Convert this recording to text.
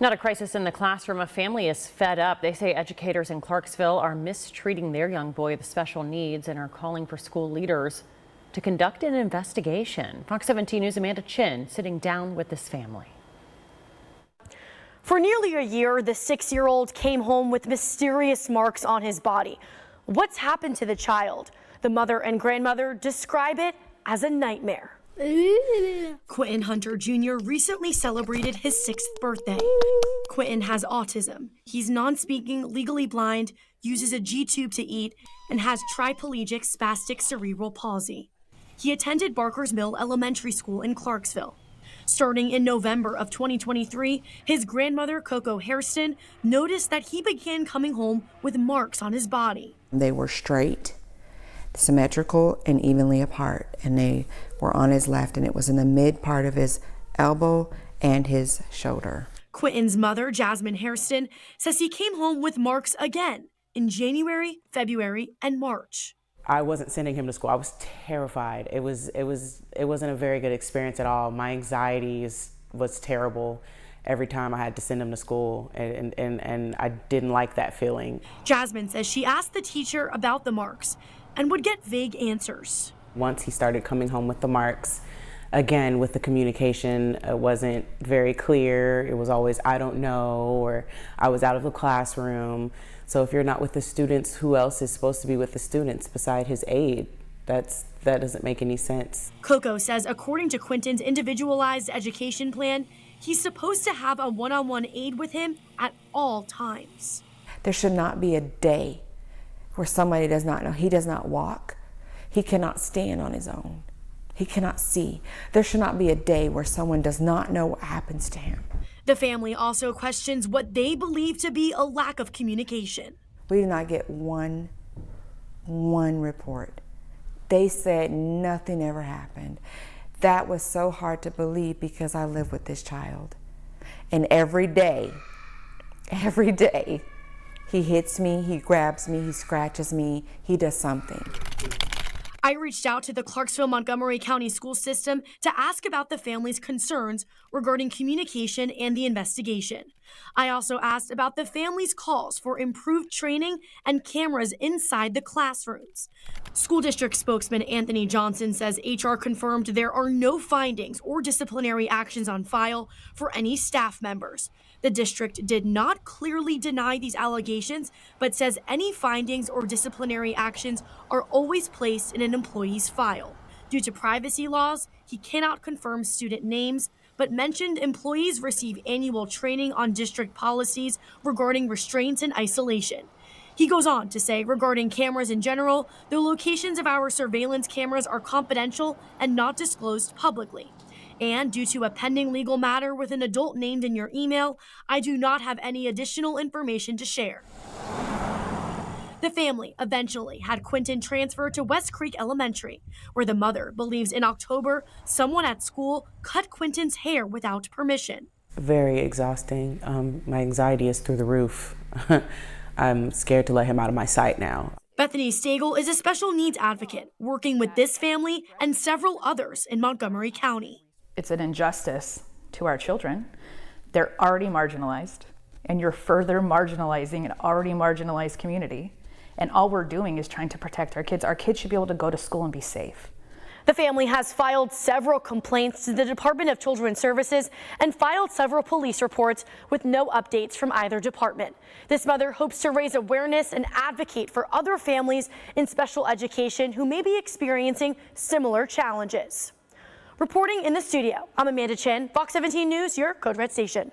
Not a crisis in the classroom. A family is fed up. They say educators in Clarksville are mistreating their young boy with special needs and are calling for school leaders to conduct an investigation. Fox 17 News' Amanda Chin sitting down with this family. For nearly a year, the 6-year-old came home with mysterious marks on his body. What's happened to the child? The mother and grandmother describe it as a nightmare. Quinton Hunter Jr. recently celebrated his 6th birthday. Quinton has autism. He's non-speaking, legally blind, uses a G-tube to eat, and has triplegic spastic cerebral palsy. He attended Barker's Mill Elementary School in Clarksville. Starting in November of 2023, his grandmother, Coco Hairston, noticed that he began coming home with marks on his body. They were straight, symmetrical, and evenly apart, and they were on his left, and it was in the mid part of his elbow and his shoulder. Quinton's mother, Jasmine Hairston, says he came home with marks again in January, February, and March. I wasn't sending him to school. I was terrified. It wasn't a very good experience at all. My anxiety was terrible every time I had to send him to school, and I didn't like that feeling. Jasmine says she asked the teacher about the marks and would get vague answers. Once he started coming home with the marks, again, with the communication, it wasn't very clear. It was always, I don't know, or I was out of the classroom. So if you're not with the students, who else is supposed to be with the students beside his aide? That doesn't make any sense. Coco says according to Quinton's individualized education plan, he's supposed to have a one-on-one aide with him at all times. There should not be a day where somebody does not know. He does not walk. He cannot stand on his own. He cannot see. There should not be a day where someone does not know what happens to him. The family also questions what they believe to be a lack of communication. We did not get one report. They said nothing ever happened. That was so hard to believe because I live with this child. And every day, he hits me, he grabs me, he scratches me, he does something. I reached out to the Clarksville-Montgomery County School System to ask about the family's concerns regarding communication and the investigation. I also asked about the family's calls for improved training and cameras inside the classrooms. School district spokesman Anthony Johnson says HR confirmed there are no findings or disciplinary actions on file for any staff members. The district did not clearly deny these allegations, but says any findings or disciplinary actions are always placed in an employee's file. Due to privacy laws, he cannot confirm student names, but mentioned employees receive annual training on district policies regarding restraints and isolation. He goes on to say regarding cameras in general, the locations of our surveillance cameras are confidential and not disclosed publicly. And due to a pending legal matter with an adult named in your email, I do not have any additional information to share. The family eventually had Quinton transferred to West Creek Elementary, where the mother believes in October, someone at school cut Quinton's hair without permission. Very exhausting. My anxiety is through the roof. I'm scared to let him out of my sight now. Bethany Stagel is a special needs advocate working with this family and several others in Montgomery County. It's an injustice to our children. They're already marginalized, and you're further marginalizing an already marginalized community. And all we're doing is trying to protect our kids. Our kids should be able to go to school and be safe. The family has filed several complaints to the Department of Children's Services and filed several police reports with no updates from either department. This mother hopes to raise awareness and advocate for other families in special education who may be experiencing similar challenges. Reporting in the studio, I'm Amanda Chin, Fox 17 News, your Code Red station.